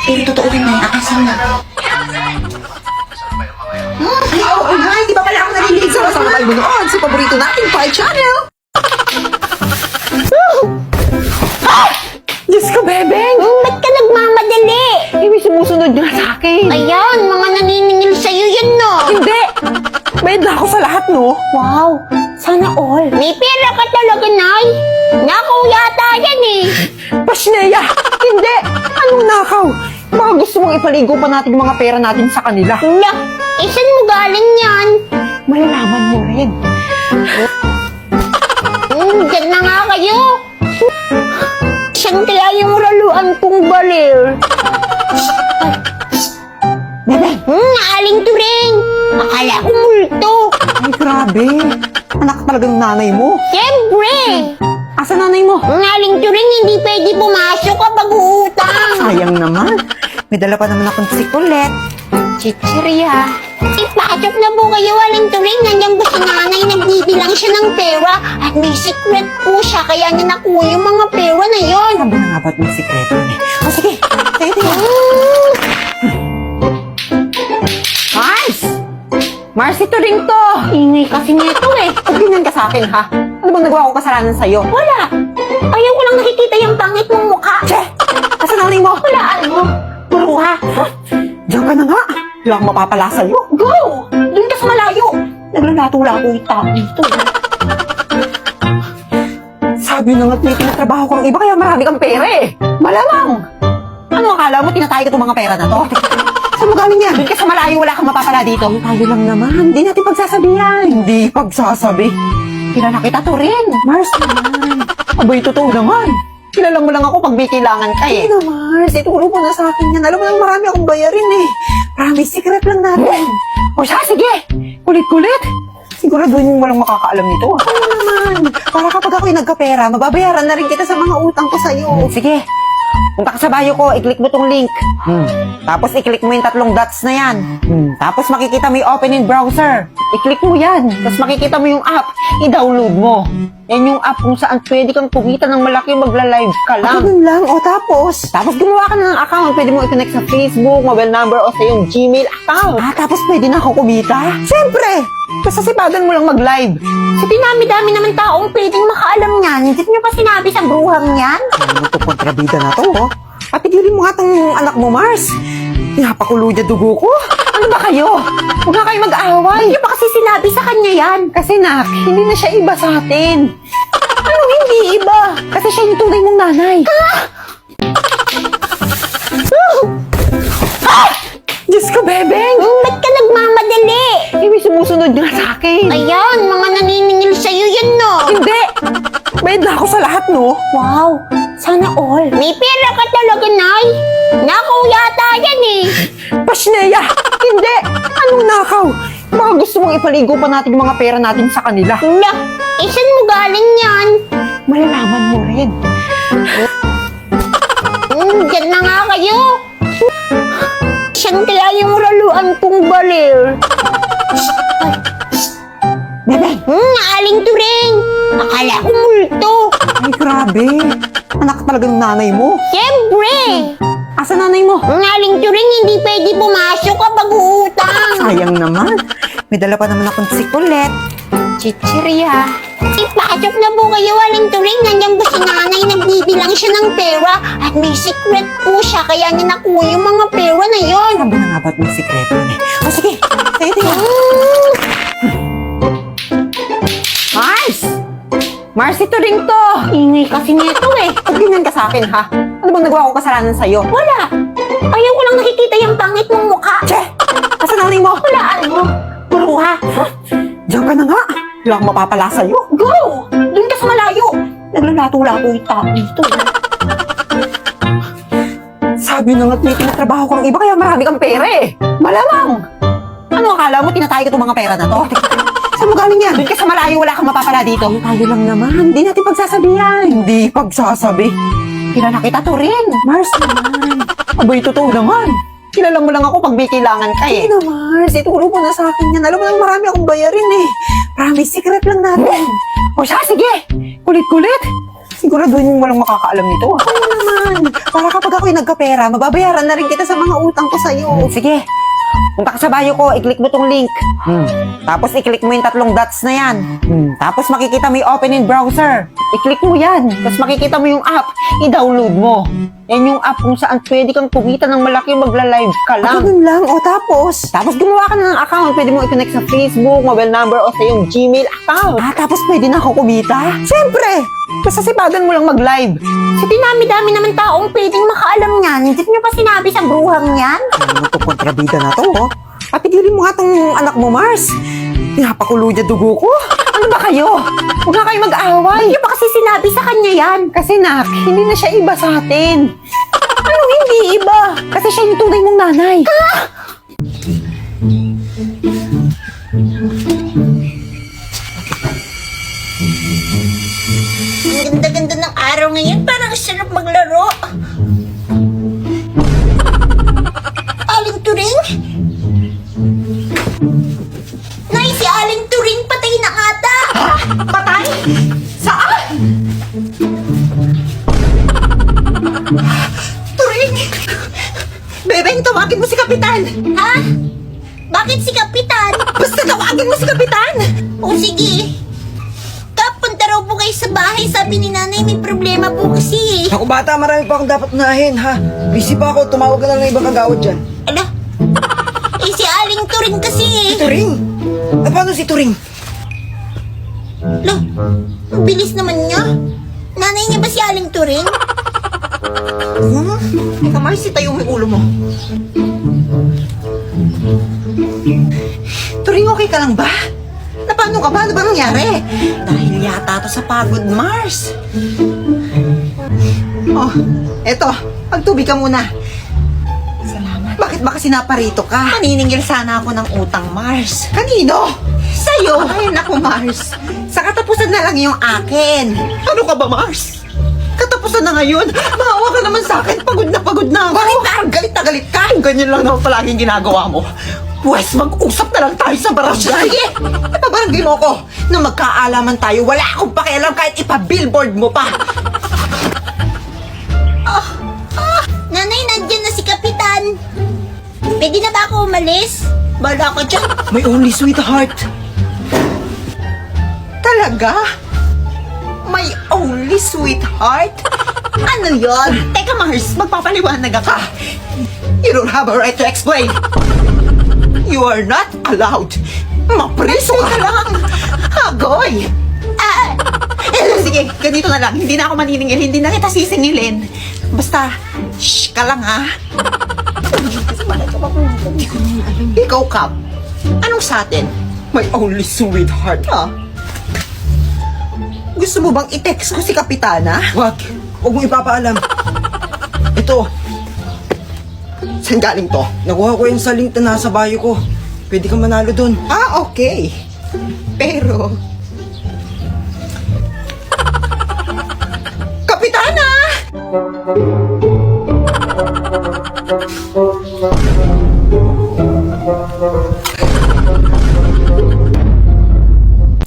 Pero totoo rin na yung asin na. Ay, oo nga, hindi ba pala ako nalilig sa kasama tayo noon sa paborito nating Pie Channel? Diyos ko, Bebeng! Ba't ka nagmamadali? May sumusunod nga sa akin. Ayan, mga naniningil sa'yo yan, no? Hindi! Bayad na ako sa lahat, no? Wow, sana all. May pera ka talaga, Nay. Nakaw yata yan eh. Pasneya! Hindi! Anong nakaw? Baka gusto mong ipaligo pa natin yung mga pera natin sa kanila. Wala, saan mo galing yan? Malalaman mo rin. Diyan na nga kayo. Saan kaya yung raluan kong balir? Bebeng! Aling turing. Akala ko multo. Ay, grabe. Anak talaga ng nanay mo. Siyempre. Asa nanay mo? Aling turing, hindi pwede pumasok kapag uutang. Sayang naman. May dala pa naman akong sikulet. Chichirya. Ipasok na po kayo, Aling Turing. Nandiyan po si nanay, nagbibilang siya ng pera. At may secret po siya, kaya niya nakuha yung mga pera na yon. Sabi na nga ba't may sikreto niya? O sige, sige. Mars! Mars, ito rin to! Ingay kasi nito eh. Pag ganyan ka sa akin, ha? Ano bang nagawa ko kasalanan sa'yo? Wala. Ayaw ko lang nakikita yung pangit mong mukha. Che! Asa nanay mo? Wala, ano? Puruha! Diyan ka na nga! Wala akong mapapala sa'yo. Go! Doon ka sa malayo. Naglalato-lato yung tao dito. Sabi na nga't may tinatrabaho kang iba kaya marami kang pera eh. Malamang! Ano akala mo tinatay ka itong mga pera na to? Saan mo galing yan? Doon ka sa malayo, wala kang mapapala dito. Tayo lang naman. Hindi natin pagsasabihan. Hindi pagsasabi. Kilala kita to rin. Mars naman. Abay, totoo naman. Kilala mo lang ako pag may kailangan ka eh. Hindi na, Mars. Ituro mo na sa akin yan. Alam mo lang marami akong bayarin eh. Promise, secret lang natin. O siya, sige. Kulit-kulit. Siguraduhin mong walang makakaalam nito. Ano naman? Para kapag ako'y nagkapera, mababayaran na rin kita sa mga utang ko sa'yo. Sige. Punta ka sa bio ko, i-click mo tong link. Tapos i-click mo yung 3 dots na yan. Tapos makikita mo yung open in browser. I-click mo yan. Tapos makikita mo yung app. I-download mo. Yan yung app kung saan pwede kang kumita ng malaki, magla-live ka lang. Ganun lang. O tapos? Tapos gumawa ka na ng account. Pwede mo i-connect sa Facebook, mobile number, o sa yung Gmail account. Tapos pwede na ako kumita? Siyempre! Basta sipagan mo lang mag-live. Sa dinami-dami naman taong pwedeng makaalam niyan. Hindi niyo pa sinabi sa bruhang yan? Ano to, kontrabida na to, oh. Papigilin mo nga tong anak mo, Mars. Pinapakulo niya dugo ko. Ano ba kayo? Huwag nga kayo mag-away. Hindi pa kasi sinabi sa kanya yan. Kasi nak, hindi na siya iba sa atin. Ano hindi iba? Kasi siya yung tunay mong nanay. Diyos ko, Bebeng! Ba't ka nagmamadali? May sumusunod nga sa akin. Ayan, mga naniningil sa'yo yan, no? Hindi! Bayad na ako sa lahat, no? Wow, sana all. May pera ka talaga, Nay. Nakaw yata yan eh. Pasneya! Hindi! Anong nakaw? Baka gusto mong ipaligo pa natin yung mga pera natin sa kanila. Wala, saan mo galing yan? Malalaman mo rin. Diyan na nga kayo. Saan kaya yung raluan kong balir? Bebeng! Aling turing. Akala ko multo. Ay, grabe. Anak talaga ng nanay mo. Siyempre. Asa nanay mo? Aling turing, hindi pwede pumasok kapag uutang. Sayang naman. May dala pa naman akong sikulet. Chichirya. Ipasok na po kayo, Aling Turing. Nandiyan po si nanay, nagbibilang siya ng pera. At may secret po siya, kaya niya nakuha yung mga pera na yon. Sabi na nga ba't may sikreto niya? O sige, sige. Mars! Mars, ito rin to! Ingay kasi nito eh. Pag ganyan ka sa akin, ha? Ano bang nagawa ko kasalanan sa'yo? Wala. Ayaw ko lang nakikita yung pangit mong mukha. Che! Asa nanay mo? Wala, ano? Puruha! Diyan ka na nga! Wala akong mapapala sa'yo. Go! Doon ka sa malayo. Naglalato-lato yung tao dito. Sabi na nga't may tinatrabaho kang iba kaya marami kang pera eh. Malamang! Ano akala mo tinatay ka itong mga pera na to? Saan mo galing yan? Doon ka sa malayo, wala kang mapapala dito. Tayo lang naman. Hindi natin pagsasabihan. Hindi pagsasabi. Kilala kita to rin. Mars naman. Abay, totoo naman. Kilala mo lang ako pag may kailangan ka eh. Hindi na, Mars. Ituro mo na sa akin yan. Alam mo lang marami akong bayarin eh. Promise, secret lang natin. O siya, sige. Kulit-kulit. Siguraduhin mong walang makakaalam nito. Ano naman? naman. Para kapag ako'y nagkapera, mababayaran na rin kita sa mga utang ko sa'yo. Sige. Punta ka sa bio ko, i-click mo tong link. Tapos i-click mo yung 3 dots na yan. Tapos makikita mo yung open in browser. I-click mo yan. Tapos makikita mo yung app. I-download mo. Yan yung app kung saan pwede kang kumita ng malaki, magla-live ka lang. Ganun lang. O tapos? Tapos gumawa ka na ng account. Pwede mo i-connect sa Facebook, mobile number, o sa yung Gmail account. Tapos pwede na ako kumita? Siyempre! Basta sipagan mo lang mag-live. Sa dinami-dami naman taong pwedeng makaalam niyan, hindi niyo pa sinabi sa bruhang yan? Ano itong kontrabida na to, oh? Patigilin mo nga tong anak mo, Mars. Pinapakulo niya dugo ko. Ano ba kayo? Huwag nga kayo mag-away. Hindi pa kasi sinabi sa kanya yan. Kasi nak, hindi na siya iba sa atin. Anong hindi iba? Kasi siya yung tunay mong nanay. Ang ganda-ganda ng araw ngayon, parang sarap maglaro. Aling Turing? Nay, si Aling Turing patay na ata. Patay? Saan? Turing! Bebeng, tawagin mo si Kapitan! Ha? Bakit si Kapitan? Basta tawagin mo si Kapitan! O sige. Punta raw po kayo sa bahay. Sabi ni nanay may problema po kasi. Ako bata, marami pa akong dapat unahin, ha? Busy pa ako, tumawag ka na ng ibang kagawad dyan. Ala? Eh si Aling Turing kasi. Turing? Paano si Turing? Ala? Ang bilis naman niya. Nanay niya ba si Aling Turing? Teka, Mars, itayo mo yung ulo mo. Turing, okay ka lang ba? Paano ka ba? Ano ba nangyari? Dahil yata to sa pagod, Mars. Oh, eto. Pagtubig ka muna. Salamat. Bakit ba kasi naparito ka? Maniningil sana ako ng utang, Mars. Kanino? Sa'yo. Ay, naku, Mars. Sa katapusan na lang yung akin. Ano ka ba, Mars? Katapusan na ngayon. Maawa ka naman sa akin. Pagod na ako. Bakit parang galit na galit ka? Ganyan lang naman palaging ginagawa mo. Pwes, mag-usap na lang tayo sa barangay. Sige! Ipabarangay mo ko. Nung magkaalaman tayo, wala akong pakialam kahit ipa-billboard mo pa. Nanay, nandyan na si Kapitan. Pwede na ba ako umalis? Bala ka dyan. My only sweetheart. Talaga? My only sweetheart? Ano yon? Teka, Mars, magpapaliwanag ka. You don't have a right to explain. You are not allowed. Mapreso ka lang. Agoy. Sige, ganito na lang. Hindi na ako maniningil. Hindi na kita sisingilin. Basta, shh ka lang, ha? Ikaw, Kap. Anong sa atin? My only sweetheart, ha? Gusto mo bang i-text ko si Kapitana? Wag mo ipapaalam. Ito, Saan galing to? nakuha ko yung sa link na nasa bio ko. Pwede kang manalo dun. Ah, okay. Pero... Kapitana!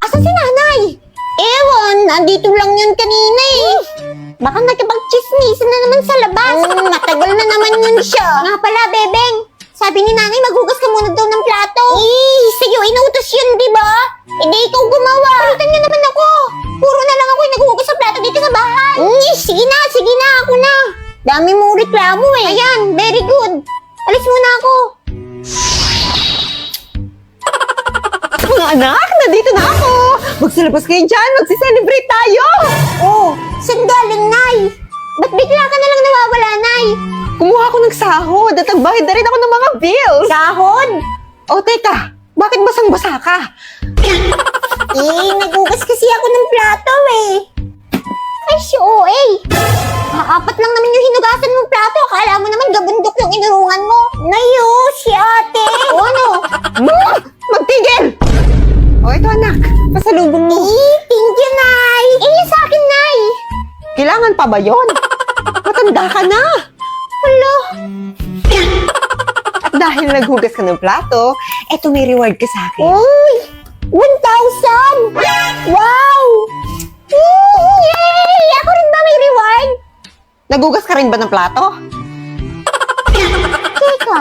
Asan si nanay? Ewan, nandito lang yun kanina eh. Baka nakipag-chismisan na naman sa labas. Matagal na naman yun siya. Nga pala, Bebeng. Sabi ni nanay, maghugas ka muna daw ng plato. Eh, sa'yo inutos yun, di ba? Hindi ikaw gumawa. Palitan niyo naman ako. Puro na lang ako yung naghuhugas ng plato dito sa bahay. Sige na, ako na. Dami mong reklamo eh. Ayan, very good. Alis muna ako. Mga anak, nandito na ako! Magsilabas kayo dyan! Magsiselebrate tayo! Oh, saan galing, Nay? Ba't bigla ka na lang nawawala, Nay? Kumuha ako ng sahod at nagbayad na rin ako ng mga bills! Sahod? O teka, bakit basang-basa ka? Naghugas kasi ako ng plato eh. Ay, si OA. Apat lang naman yung hinugasan mong plato. Akala mo naman gabundok yung inurungan mo. Nayo, si ate. O ano? Magtigil! O ito anak, pasalubong mo. Thank you, Nay. Yung sa akin, Nay. Kailangan pa ba yon? Matanda ka na! Hala. At dahil naghugas ka ng plato, eto may reward ka sa akin. Uy! 1,000! Wow! Yay! Ako rin ba may reward? Nagugas ka rin ba ng plato? Teka,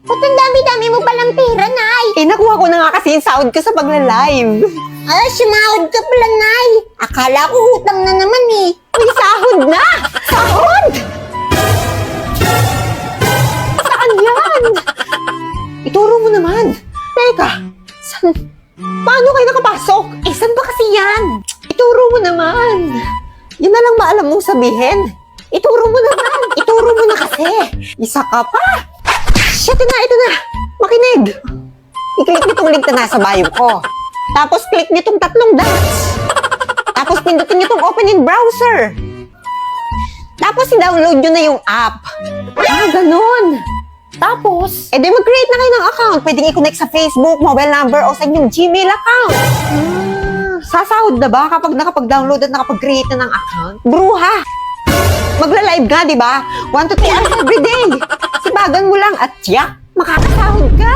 ba't ang dami-dami mo palang pera, Nay? Eh, nakuha ko na nga kasi yung sahod ko sa pagla-live. Ah, sumahod ka pala, Nay. Akala ko utang na naman eh. Uy, sahod na! Sahod! Saan yan? Ituro mo naman. Teka, paano kayo nakapasok? Eh, saan ba kasi yan? Ituro mo naman. Yun na lang ba alam mong sabihin? Ituro mo naman. Ituro mo na kasi. Isa ka pa. Shit, ito na. Makinig. I-click nitong link na nasa bio ko. Tapos click nitong 3 dots. Tapos pindutin nitong open in browser. Tapos i-download nyo na yung app. Ah, ganun. Tapos, di mag-create na kayo ng account. Pwedeng i-connect sa Facebook, mobile number, o sa inyong Gmail account. Sasahod na ba kapag nakapag-download at nakapag-create na ng account? Bruha! Magla-live ka, di ba? 1 to 3 hours every day. Sibagan mo lang at tiyak, makakasahod ka.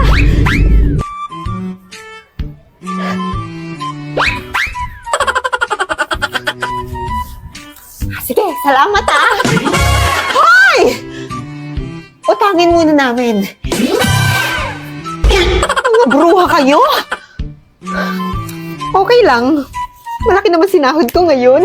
Sige, salamat ah! Hoy! Utangin muna namin. Mga bruha kayo? Okay lang. Malaki naman sinahod ko ngayon.